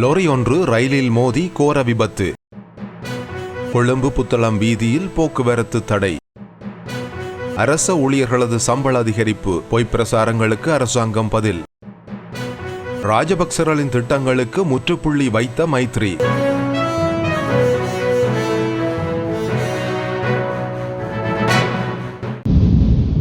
Lorry ஒன்று ரயிலில் மோதி கோர விபத்து. கொழும்பு புத்தளம் வீதியில் போக்குவரத்து தடை. அரச ஊழியர்களது சம்பள அதிகரிப்பு பொய் பிரசாரங்களுக்கு அரசாங்கம் பதில். ராஜபக்சர்களின் திட்டங்களுக்கு முற்றுப்புள்ளி வைத்த மைத்ரி.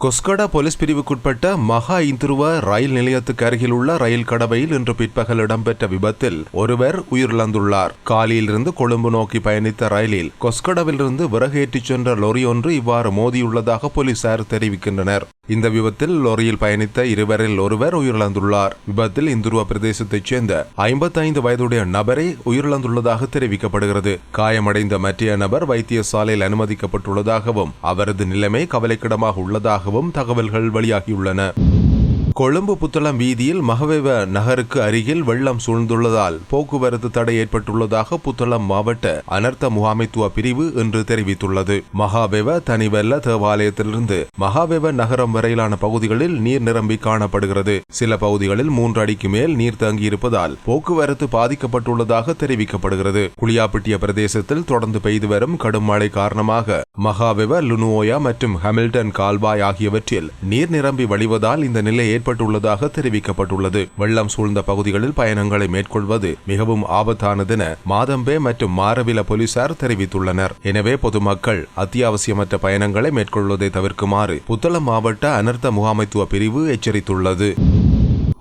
கொஸ்கடா போலீஸ் பிரிவுக்குட்பட்ட மகா இந்துருவ ரயில் நிலையத்துக்கு அருகில் உள்ள ரயில் கடவையில் இன்று பிற்பகல் இடம்பெற்ற விபத்தில் ஒருவர் உயிரிழந்துள்ளார். காலியிலிருந்து கொழும்பு நோக்கி பயணித்த ரயிலில் கொஸ்கடாவிலிருந்து விறகு ஏற்றிச் சென்ற லொரி ஒன்று இவ்வாறு மோதியுள்ளதாக போலீசார் தெரிவிக்கின்றனர். இந்த விபத்தில் லொரியில் பயணித்த இருவரில் ஒருவர் உயிரிழந்துள்ளார். விபத்தில் இந்துருவ பிரதேசத்தைச் சேர்ந்த 55 வயதுடைய நபரை உயிரிழந்துள்ளதாக தெரிவிக்கப்படுகிறது. காயமடைந்த மற்ற நபர் வைத்தியசாலையில் அனுமதிக்கப்பட்டுள்ளதாகவும் அவரது நிலைமை கவலைக்கிடமாக உள்ளதாகவும் தகவல்கள் வெளியாகியுள்ளன. கொழும்பு புத்தளம் வீதியில் மகவேவ நகருக்கு அருகில் வெள்ளம் சூழ்ந்துள்ளதால் போக்குவரத்து தடை ஏற்பட்டுள்ளதாக புத்தளம் மாவட்ட அனர்த்த முகாமைத்துவ பிரிவு இன்று தெரிவித்துள்ளது. மகாவேவ தனிவெல்ல தேவாலயத்திலிருந்து மகாவேவ நகரம் வரையிலான பகுதிகளில் நீர் நிரம்பி காணப்படுகிறது. சில பகுதிகளில் 3 அடிக்கு மேல் நீர் தங்கியிருப்பதால் போக்குவரத்து பாதிக்கப்பட்டுள்ளதாக தெரிவிக்கப்படுகிறது. குளியாப்பிட்டிய பிரதேசத்தில் தொடர்ந்து பெய்து வரும் கடும் மழை காரணமாக மகாவேவ, லுனுவோயா மற்றும் ஹாமில்டன் கால்வாய் ஆகியவற்றில் நீர் நிரம்பி வழிவதால் இந்த நிலை ஏற்பட்டுள்ளதாக தெரிவிக்கப்பட்டுள்ளது. வெள்ளம் சூழ்ந்த பகுதிகளில் பயணங்களை மேற்கொள்வது மிகவும் ஆபத்தானதென மாதம்பே மற்றும் மாரவில போலீசார் தெரிவித்துள்ளனர். எனவே பொதுமக்கள் அத்தியாவசியமற்ற பயணங்களை மேற்கொள்வதை தவிர்க்குமாறு புத்தளம் மாவட்ட அனர்த்த முகாமைத்துவ பிரிவு எச்சரித்துள்ளது.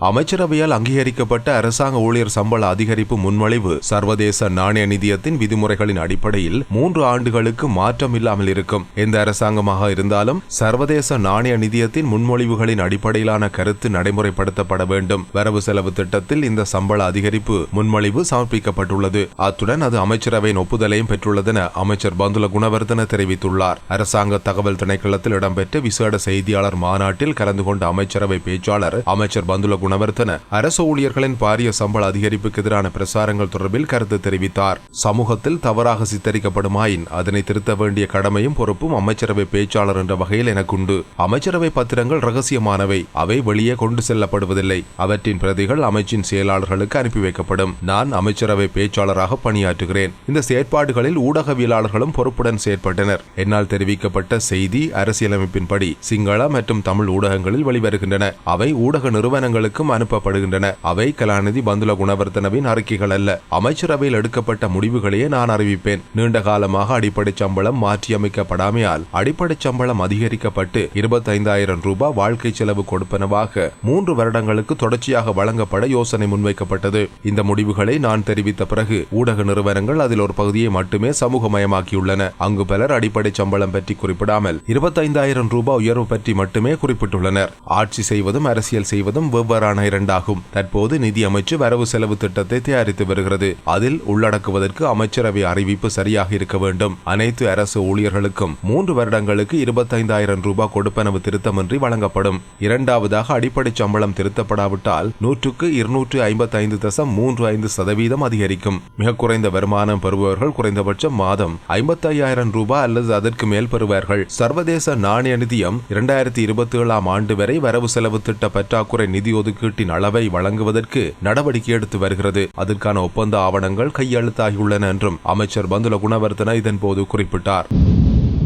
அமைச்சரவையால் அங்கீகரிக்கப்பட்ட அரசாங்க ஊழியர் சம்பள அதிகரிப்பு முன்மொழிவு சர்வதேச நாணய நிதியத்தின் விதிமுறைகளின் அடிப்படையில் 3 ஆண்டுகளுக்கு மாற்றம் இல்லாமல் இருக்கும். எந்த அரசாங்கமாக இருந்தாலும் சர்வதேச நாணய நிதியத்தின் முன்மொழிவுகளின் அடிப்படையிலான கருத்து நடைமுறைப்படுத்தப்பட வேண்டும். வரவு செலவு திட்டத்தில் இந்த சம்பள அதிகரிப்பு முன்மொழிவு சமர்ப்பிக்கப்பட்டுள்ளது. அத்துடன் அது அமைச்சரவையின் ஒப்புதலையும் பெற்றுள்ளதென அமைச்சர் பந்துல குணவர்தன தெரிவித்துள்ளார். அரசாங்க தகவல் திணைக்களத்தில் இடம்பெற்ற விசேட செய்தியாளர் மாநாட்டில் கலந்து கொண்ட அமைச்சரவை பேச்சாளர் அமைச்சர் பந்துல குணவர்தன அரசு ஊழியர்களின் பாரிய சம்பள அதிகரிப்புக்கு எதிரான பிரசாரங்கள் தொடர்பில் கருத்து தெரிவித்தார். சமூகத்தில் தவறாக சித்தரிக்கப்படுமாயின் அதனை திருத்த வேண்டிய கடமையும் பொறுப்பும் அமைச்சரவை பேச்சாளர் என்ற வகையில் எனக்குண்டு. அமைச்சரவை பத்திரங்கள் ரகசியமானவை. அவை வெளியே கொண்டு செல்லப்படுவதில்லை. அவற்றின் பிரதிகள் அமைச்சின் செயலாளர்களுக்கு அனுப்பி வைக்கப்படும். நான் அமைச்சரவை பேச்சாளராக பணியாற்றுகிறேன். இந்த செயற்பாடுகளில் ஊடகவியலாளர்களும் பொறுப்புடன் செயற்பட்டனர். என்னால் தெரிவிக்கப்பட்ட செய்தி அரசியலமைப்பின்படி சிங்கள மற்றும் தமிழ் ஊடகங்களில் வெளிவருகின்றன. அவை ஊடக நிறுவனங்களுக்கு அனுப்பப்படுகின்றன. அவை கலாநிதி பந்துல குணவர்தனவின் அறிக்கைகள் அல்ல. அமைச்சரவையில் எடுக்கப்பட்ட முடிவுகளையே நான் அறிவிப்பேன். நீண்ட காலமாக அடிப்படை சம்பளம் மாற்றியமைக்கப்படாமையால் அடிப்படை சம்பளம் அதிகரிக்கப்பட்டு 25,000 ரூபாய் வாழ்க்கை செலவு கொடுப்பனவாக 3 வருடங்களுக்கு தொடர்ச்சியாக வழங்கப்பட யோசனை முன்வைக்கப்பட்டது. இந்த முடிவுகளை நான் தெரிவித்த பிறகு ஊடக நிறுவனங்கள் அதில் ஒரு பகுதியை மட்டுமே சமூகமயமாக்கியுள்ளன. அங்கு பலர் அடிப்படை சம்பளம் பற்றி குறிப்பிடாமல் 25,000 ரூபாய் உயர்வு பற்றி மட்டுமே குறிப்பிட்டுள்ளனர். ஆட்சி செய்வதும் அரசியல் செய்வதும் வெவ்வேறான இரண்டாகும். தற்போது நிதி அமைச்சு வரவு செலவு திட்டத்தை தயாரித்து வருகிறது. அதில் உள்ளடக்குவதற்கு அமைச்சரவை அறிவிப்பு சரியாக இருக்க வேண்டும். அனைத்து அரசு ஊழியர்களுக்கும் 3 வருடங்களுக்கு 25,000 ரூபாய் கொடுப்பனவு திருத்தமின்றி வழங்கப்படும். இரண்டாவதாக அடிப்படை சம்பளம் திருத்தப்படாவிட்டால் 100க்கு 250.35% அதிகரிக்கும். மிக குறைந்த வருமானம் பெறுபவர்கள் குறைந்தபட்சம் மாதம் 55,000 ரூபாய் அல்லது அதற்கு மேல் பெறுவார்கள். சர்வதேச நாணய நிதியம் 2027 ஆண்டு வரை வரவு செலவு திட்ட பற்றாக்குறை நிதி ஒதுக்கீட்டின் அளவை வழங்குவதற்கு நடவடிக்கை எடுத்து வருகிறது. அதற்கான ஒப்பந்த ஆவணங்கள் கையெழுத்தாகியுள்ளன என்றும் அமைச்சர் பந்துல குணவர்தன இதன்போது குறிப்பிட்டார்.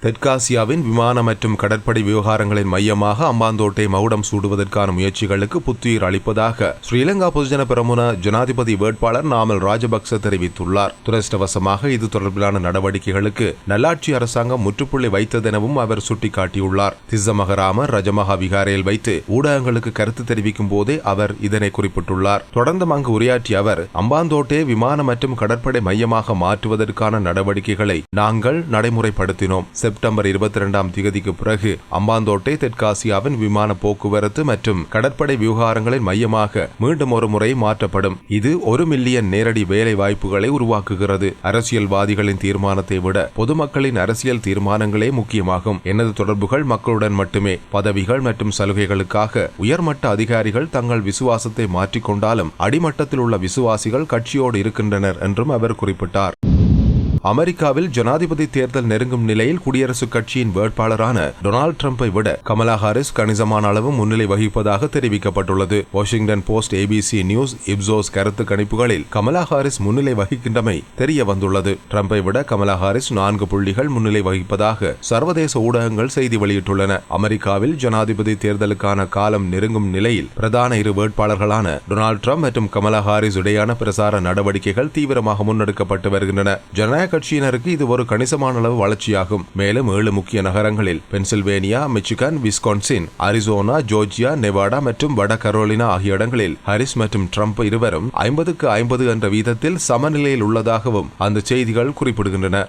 தெற்காசியாவின் விமான மற்றும் கடற்படை விவகாரங்களின் மையமாக அம்பாந்தோட்டை மகுடம் சூடுவதற்கான முயற்சிகளுக்கு புத்துயிர் அளிப்பதாக ஸ்ரீலங்கா பொதுஜன பெரமுன ஜனாதிபதி வேட்பாளர் நாமல் ராஜபக்ச தெரிவித்துள்ளார். துரதிர்ஷ்டவசமாக இது தொடர்பிலான நடவடிக்கைகளுக்கு நல்லாட்சி அரசாங்கம் முற்றுப்புள்ளி வைத்ததெனவும் அவர் சுட்டிக்காட்டியுள்ளார். திஸ்ஸமகராம ரஜமகா விகாரையில் வைத்து ஊடகங்களுக்கு கருத்து தெரிவிக்கும் போதே அவர் இதனை குறிப்பிட்டுள்ளார். தொடர்ந்து அங்கு உரையாற்றிய அவர் அம்பாந்தோட்டை விமான மற்றும் கடற்படை மையமாக மாற்றுவதற்கான நடவடிக்கைகளை நாங்கள் நடைமுறைப்படுத்தினோம். செப்டம்பர் 22ஆம் தேதிக்கு பிறகு அம்பாந்தோட்டை தெற்காசியாவின் விமான போக்குவரத்து மற்றும் கடற்படை விவகாரங்களின் மையமாக மீண்டும் ஒரு முறை மாற்றப்படும். இது 1 மில்லியன் நேரடி வேலை வாய்ப்புகளை உருவாக்குகிறது. அரசியல்வாதிகளின் தீர்மானத்தை விட பொதுமக்களின் அரசியல் தீர்மானங்களே முக்கியமாகும். எனது தொடர்புகள் மக்களுடன் மட்டுமே. பதவிகள் மற்றும் சலுகைகளுக்காக உயர்மட்ட அதிகாரிகள் தங்கள் விசுவாசத்தை மாற்றிக்கொண்டாலும் அடிமட்டத்தில் உள்ள விசுவாசிகள் கட்சியோடு இருக்கின்றனர் என்றும் அவர் குறிப்பிட்டார். அமெரிக்காவில் ஜனாதிபதி தேர்தல் நெருங்கும் நிலையில் குடியரசுக் கட்சியின் வேட்பாளரான டொனால்டு டிரம்பை விட கமலா ஹாரிஸ் கணிசமான அளவு முன்னிலை வகிப்பதாக தெரிவிக்கப்பட்டுள்ளது. வாஷிங்டன் போஸ்ட், ABC நியூஸ், இப்சோஸ் கருத்து கணிப்புகளில் கமலா ஹாரிஸ் முன்னிலை வகிக்கின்றமை தெரிய வந்துள்ளது. டிரம்பை விட கமலா ஹாரிஸ் 4 புள்ளிகள் முன்னிலை வகிப்பதாக சர்வதேச ஊடகங்கள் செய்தி வெளியிட்டுள்ளன. அமெரிக்காவில் ஜனாதிபதி தேர்தலுக்கான காலம் நெருங்கும் நிலையில் பிரதான இரு வேட்பாளர்களான டொனால்டு டிரம்ப் மற்றும் கமலா ஹாரிஸ் இடையான பிரசார நடவடிக்கைகள் தீவிரமாக முன்னெடுக்கப்பட்டு வருகின்றன. ஜனநாயக கட்சியினருக்கு இது ஒரு கணிசமான அளவு வளர்ச்சியாகும். மேலும் 7 முக்கிய நகரங்களில் Pennsylvania, Michigan, Wisconsin, Arizona, Georgia, Nevada மற்றும் வட கரோலினா ஆகிய இடங்களில் ஹாரிஸ் மற்றும் டிரம்ப் இருவரும் 50-50 என்ற வீதத்தில் சமநிலையில் உள்ளதாகவும் அந்த செய்திகள் குறிப்பிடுகின்றன.